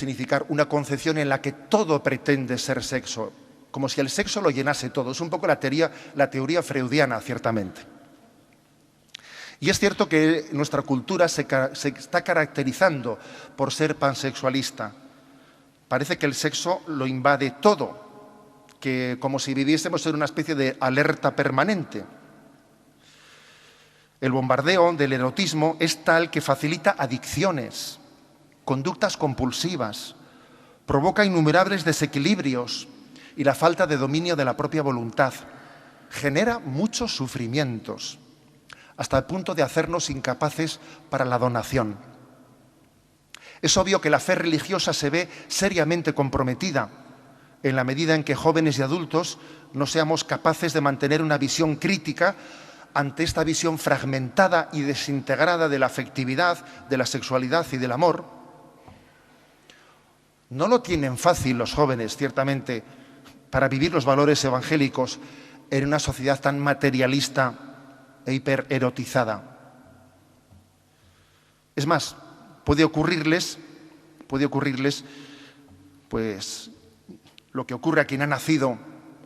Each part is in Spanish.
significar una concepción en la que todo pretende ser sexo, como si el sexo lo llenase todo. Es un poco la teoría freudiana, ciertamente. Y es cierto que nuestra cultura se está caracterizando por ser pansexualista. Parece que el sexo lo invade todo, que como si viviésemos en una especie de alerta permanente. El bombardeo del erotismo es tal que facilita adicciones, conductas compulsivas, provoca innumerables desequilibrios y la falta de dominio de la propia voluntad. Genera muchos sufrimientos, hasta el punto de hacernos incapaces para la donación. Es obvio que la fe religiosa se ve seriamente comprometida en la medida en que jóvenes y adultos no seamos capaces de mantener una visión crítica ante esta visión fragmentada y desintegrada de la afectividad, de la sexualidad y del amor. No lo tienen fácil los jóvenes, ciertamente, para vivir los valores evangélicos en una sociedad tan materialista e hipererotizada. Es más, puede ocurrirles, pues, lo que ocurre a quien ha nacido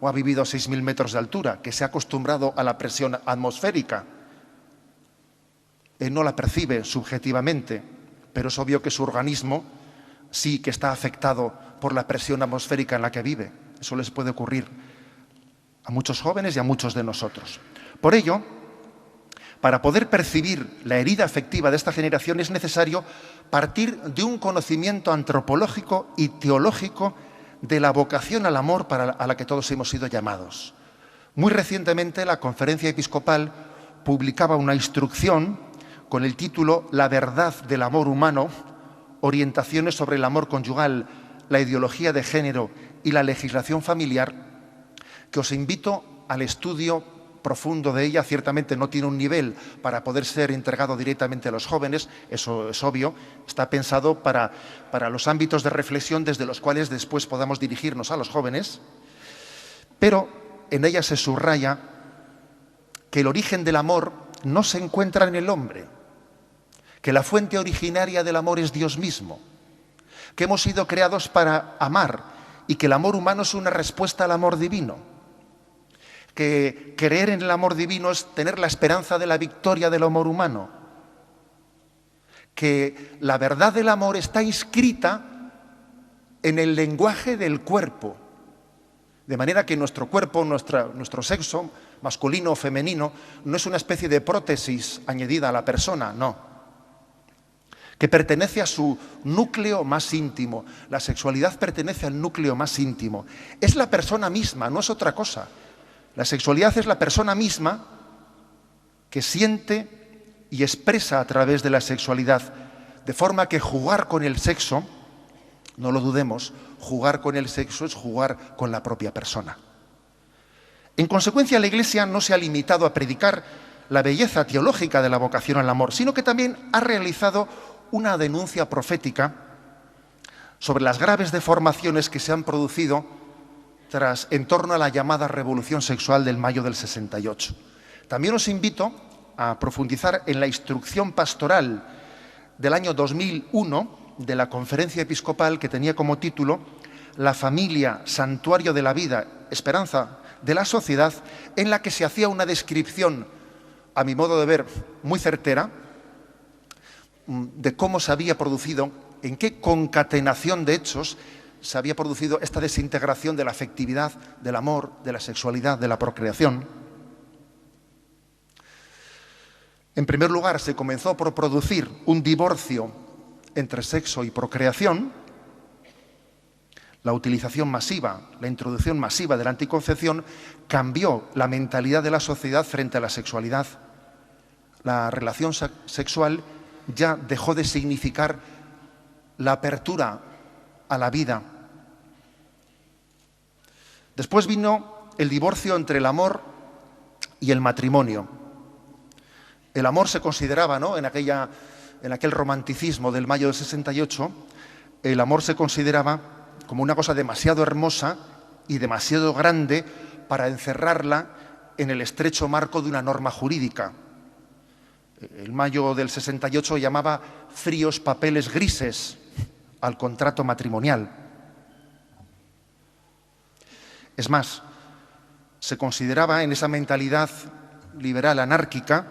o ha vivido a 6.000 metros de altura, que se ha acostumbrado a la presión atmosférica. Él no la percibe subjetivamente, pero es obvio que su organismo sí que está afectado por la presión atmosférica en la que vive. Eso les puede ocurrir a muchos jóvenes y a muchos de nosotros. Por ello, para poder percibir la herida afectiva de esta generación es necesario partir de un conocimiento antropológico y teológico de la vocación al amor a la que todos hemos sido llamados. Muy recientemente la Conferencia Episcopal publicaba una instrucción con el título La verdad del amor humano, orientaciones sobre el amor conyugal, la ideología de género y la legislación familiar, que os invito al estudio profundo de ella. Ciertamente no tiene un nivel para poder ser entregado directamente a los jóvenes, eso es obvio, está pensado para los ámbitos de reflexión desde los cuales después podamos dirigirnos a los jóvenes, pero en ella se subraya que el origen del amor no se encuentra en el hombre, que la fuente originaria del amor es Dios mismo, que hemos sido creados para amar y que el amor humano es una respuesta al amor divino, que creer en el amor divino es tener la esperanza de la victoria del amor humano, que la verdad del amor está inscrita en el lenguaje del cuerpo, de manera que nuestro cuerpo, nuestro sexo, masculino o femenino, no es una especie de prótesis añadida a la persona, no, que pertenece a su núcleo más íntimo. La sexualidad pertenece al núcleo más íntimo. Es la persona misma, no es otra cosa. La sexualidad es la persona misma que siente y expresa a través de la sexualidad, de forma que jugar con el sexo, no lo dudemos, jugar con el sexo es jugar con la propia persona. En consecuencia, la Iglesia no se ha limitado a predicar la belleza teológica de la vocación al amor, sino que también ha realizado una denuncia profética sobre las graves deformaciones que se han producido en torno a la llamada revolución sexual del mayo del 68. También os invito a profundizar en la instrucción pastoral del año 2001 de la Conferencia Episcopal, que tenía como título La familia, santuario de la vida, esperanza de la sociedad, en la que se hacía una descripción, a mi modo de ver, muy certera, de cómo se había producido, en qué concatenación de hechos se había producido esta desintegración de la afectividad, del amor, de la sexualidad, de la procreación. En primer lugar, se comenzó por producir un divorcio entre sexo y procreación. La utilización masiva, la introducción masiva de la anticoncepción cambió la mentalidad de la sociedad frente a la sexualidad. La relación sexual ya dejó de significar la apertura a la vida. Después vino el divorcio entre el amor y el matrimonio. El amor se consideraba, ¿no?, en aquel romanticismo del mayo del 68, el amor se consideraba como una cosa demasiado hermosa y demasiado grande para encerrarla en el estrecho marco de una norma jurídica. El mayo del 68 llamaba fríos papeles grises al contrato matrimonial. Es más, se consideraba en esa mentalidad liberal anárquica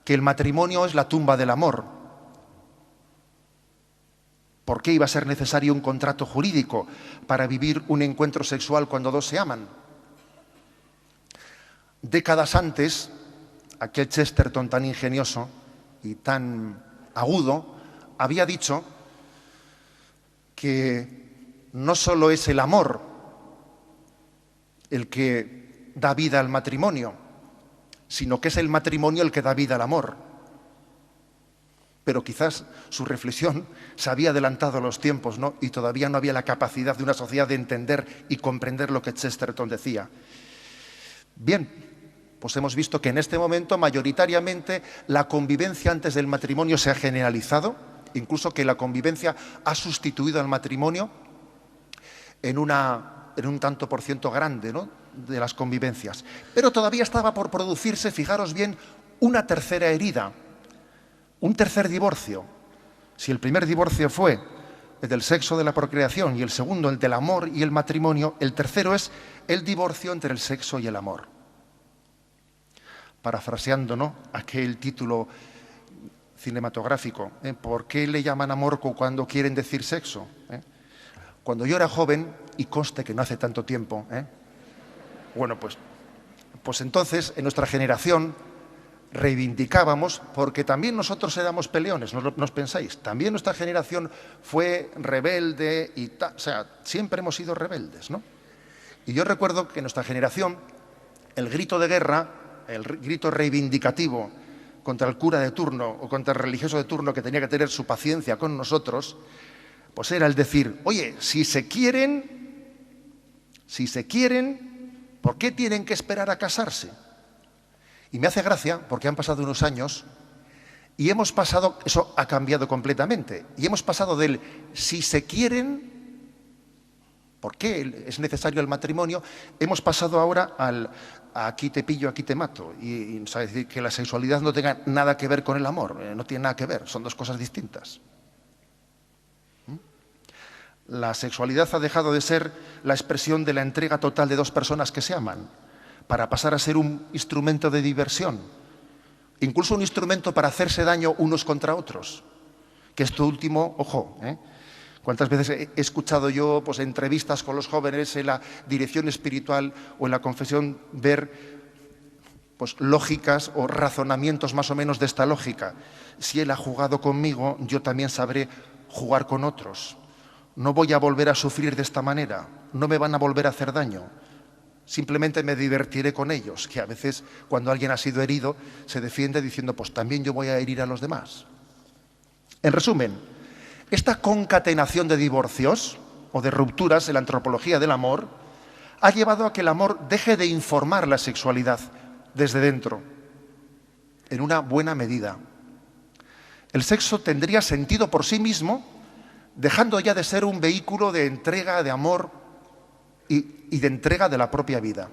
que el matrimonio es la tumba del amor. ¿Por qué iba a ser necesario un contrato jurídico para vivir un encuentro sexual cuando dos se aman? Décadas antes, aquel Chesterton tan ingenioso y tan agudo había dicho que no solo es el amor el que da vida al matrimonio, sino que es el matrimonio el que da vida al amor. Pero quizás su reflexión se había adelantado a los tiempos, ¿no? Y todavía no había la capacidad de una sociedad de entender y comprender lo que Chesterton decía. Bien, pues hemos visto que en este momento mayoritariamente la convivencia antes del matrimonio se ha generalizado, incluso que la convivencia ha sustituido al matrimonio en un tanto por ciento grande, ¿no?, de las convivencias. Pero todavía estaba por producirse, fijaros bien, una tercera herida, un tercer divorcio. Si el primer divorcio fue el del sexo, de la procreación, y el segundo el del amor y el matrimonio, el tercero es el divorcio entre el sexo y el amor. Parafraseando, ¿no?, aquel título cinematográfico, ¿por qué le llaman amor cuando quieren decir sexo? Cuando yo era joven, y conste que no hace tanto tiempo, bueno, pues entonces en nuestra generación reivindicábamos, porque también nosotros éramos peleones, no os pensáis, también nuestra generación fue rebelde y o sea, siempre hemos sido rebeldes, ¿no? Y yo recuerdo que en nuestra generación el grito de guerra, el grito reivindicativo contra el cura de turno o contra el religioso de turno que tenía que tener su paciencia con nosotros, pues era el decir, oye, si se quieren, ¿por qué tienen que esperar a casarse? Y me hace gracia porque han pasado unos años y hemos pasado, eso ha cambiado completamente, y hemos pasado del si se quieren, ¿por qué es necesario el matrimonio? Hemos pasado ahora al aquí te pillo, aquí te mato. Y es decir, que la sexualidad no tenga nada que ver con el amor, no tiene nada que ver, son dos cosas distintas. La sexualidad ha dejado de ser la expresión de la entrega total de dos personas que se aman, para pasar a ser un instrumento de diversión, incluso un instrumento para hacerse daño unos contra otros. Que esto último, ojo, ¿cuántas veces he escuchado yo, pues, entrevistas con los jóvenes en la dirección espiritual o en la confesión, ver, pues, lógicas o razonamientos más o menos de esta lógica? Si él ha jugado conmigo, yo también sabré jugar con otros. No voy a volver a sufrir de esta manera, no me van a volver a hacer daño. Simplemente me divertiré con ellos, que a veces cuando alguien ha sido herido se defiende diciendo, pues también yo voy a herir a los demás. En resumen, esta concatenación de divorcios o de rupturas en la antropología del amor ha llevado a que el amor deje de informar la sexualidad desde dentro, en una buena medida. El sexo tendría sentido por sí mismo, dejando ya de ser un vehículo de entrega de amor y de entrega de la propia vida.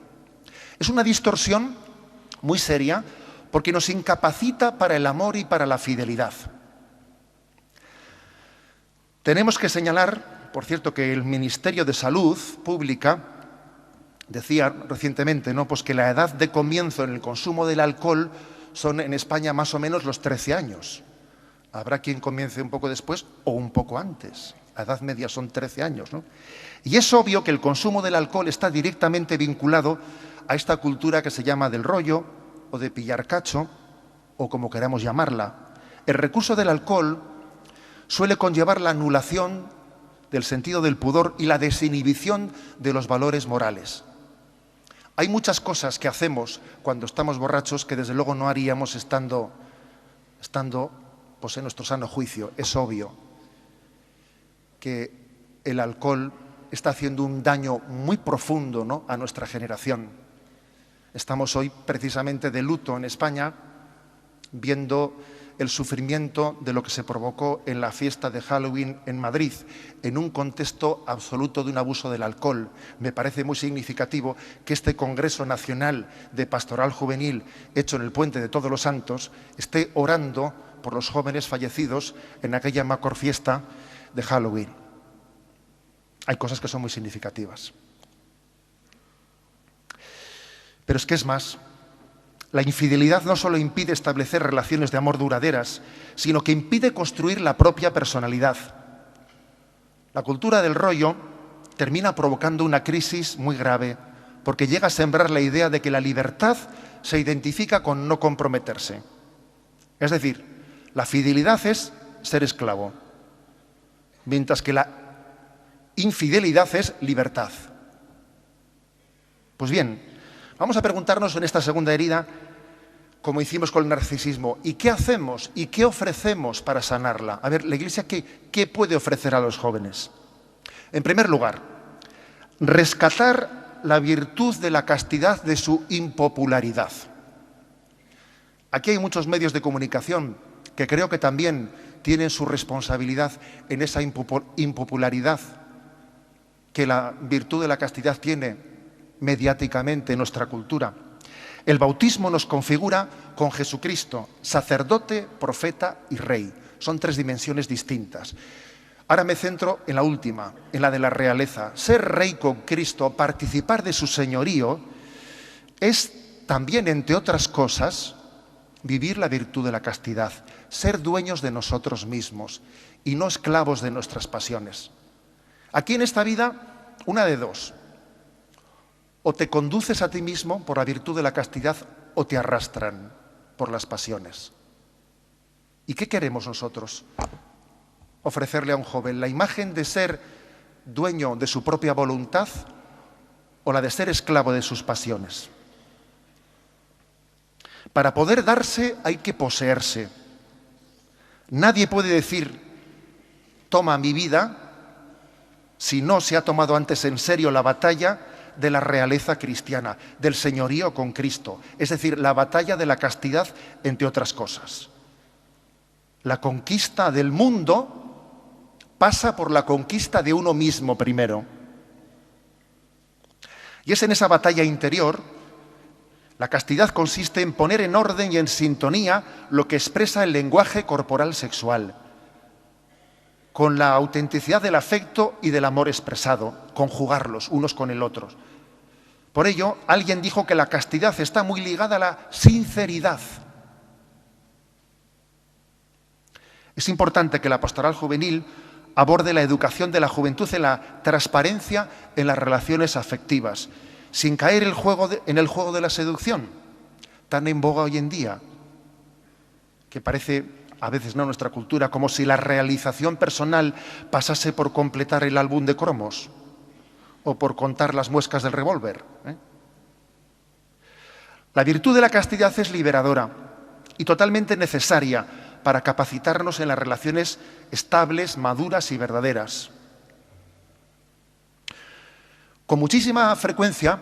Es una distorsión muy seria porque nos incapacita para el amor y para la fidelidad. Tenemos que señalar, por cierto, que el Ministerio de Salud Pública decía recientemente, ¿no?, pues que la edad de comienzo en el consumo del alcohol son en España más o menos los 13 años. Habrá quien comience un poco después o un poco antes. La edad media son 13 años, ¿no? Y es obvio que el consumo del alcohol está directamente vinculado a esta cultura que se llama del rollo o de pillar cacho, o como queramos llamarla. El recurso del alcohol suele conllevar la anulación del sentido del pudor y la desinhibición de los valores morales. Hay muchas cosas que hacemos cuando estamos borrachos que desde luego no haríamos estando pues, en nuestro sano juicio. Es obvio que el alcohol está haciendo un daño muy profundo, ¿no?, a nuestra generación. Estamos hoy precisamente de luto en España, viendo el sufrimiento de lo que se provocó en la fiesta de Halloween en Madrid, en un contexto absoluto de un abuso del alcohol. Me parece muy significativo que este Congreso Nacional de Pastoral Juvenil, hecho en el Puente de Todos los Santos, esté orando por los jóvenes fallecidos en aquella macrofiesta de Halloween. Hay cosas que son muy significativas. Pero es que es más, la infidelidad no solo impide establecer relaciones de amor duraderas, sino que impide construir la propia personalidad. La cultura del rollo termina provocando una crisis muy grave, porque llega a sembrar la idea de que la libertad se identifica con no comprometerse. Es decir, la fidelidad es ser esclavo, mientras que la infidelidad es libertad. Pues bien, vamos a preguntarnos en esta segunda herida, como hicimos con el narcisismo, ¿y qué hacemos y qué ofrecemos para sanarla? A ver, la Iglesia, ¿qué puede ofrecer a los jóvenes? En primer lugar, rescatar la virtud de la castidad de su impopularidad. Aquí hay muchos medios de comunicación que creo que también tienen su responsabilidad en esa impopularidad que la virtud de la castidad tiene mediáticamente en nuestra cultura. El bautismo nos configura con Jesucristo, sacerdote, profeta y rey. Son tres dimensiones distintas. Ahora me centro en la última, en la de la realeza. Ser rey con Cristo, participar de su señorío, es también, entre otras cosas, vivir la virtud de la castidad, ser dueños de nosotros mismos y no esclavos de nuestras pasiones. Aquí en esta vida, una de dos. O te conduces a ti mismo por la virtud de la castidad o te arrastran por las pasiones. ¿Y qué queremos nosotros ofrecerle a un joven? ¿La imagen de ser dueño de su propia voluntad o la de ser esclavo de sus pasiones? Para poder darse hay que poseerse. Nadie puede decir, toma mi vida, si no se ha tomado antes en serio la batalla de la realeza cristiana, del señorío con Cristo, es decir, la batalla de la castidad, entre otras cosas. La conquista del mundo pasa por la conquista de uno mismo primero. Y es en esa batalla interior, la castidad consiste en poner en orden y en sintonía lo que expresa el lenguaje corporal sexual, con la autenticidad del afecto y del amor expresado, conjugarlos unos con el otro. Por ello, alguien dijo que la castidad está muy ligada a la sinceridad. Es importante que la pastoral juvenil aborde la educación de la juventud en la transparencia en las relaciones afectivas, sin caer en el juego de la seducción, tan en boga hoy en día, que parece, a veces no en nuestra cultura, como si la realización personal pasase por completar el álbum de cromos o por contar las muescas del revólver. La virtud de la castidad es liberadora y totalmente necesaria para capacitarnos en las relaciones estables, maduras y verdaderas. Con muchísima frecuencia,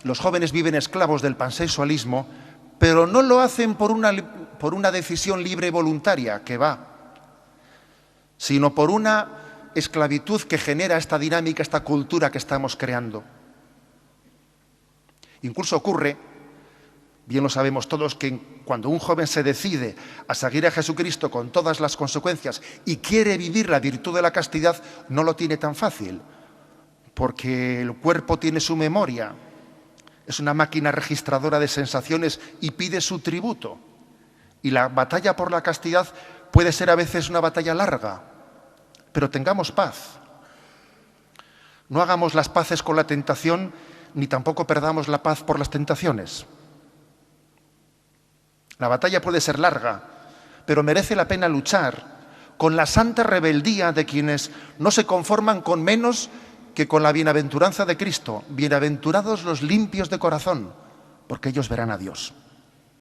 los jóvenes viven esclavos del pansexualismo, pero no lo hacen por una decisión libre y voluntaria, que va, sino por una esclavitud que genera esta dinámica, esta cultura que estamos creando. Incluso ocurre, bien lo sabemos todos, que cuando un joven se decide a seguir a Jesucristo con todas las consecuencias y quiere vivir la virtud de la castidad, no lo tiene tan fácil, porque el cuerpo tiene su memoria, es una máquina registradora de sensaciones y pide su tributo. Y la batalla por la castidad puede ser a veces una batalla larga, pero tengamos paz. No hagamos las paces con la tentación, ni tampoco perdamos la paz por las tentaciones. La batalla puede ser larga, pero merece la pena luchar con la santa rebeldía de quienes no se conforman con menos que con la bienaventuranza de Cristo. Bienaventurados los limpios de corazón, porque ellos verán a Dios.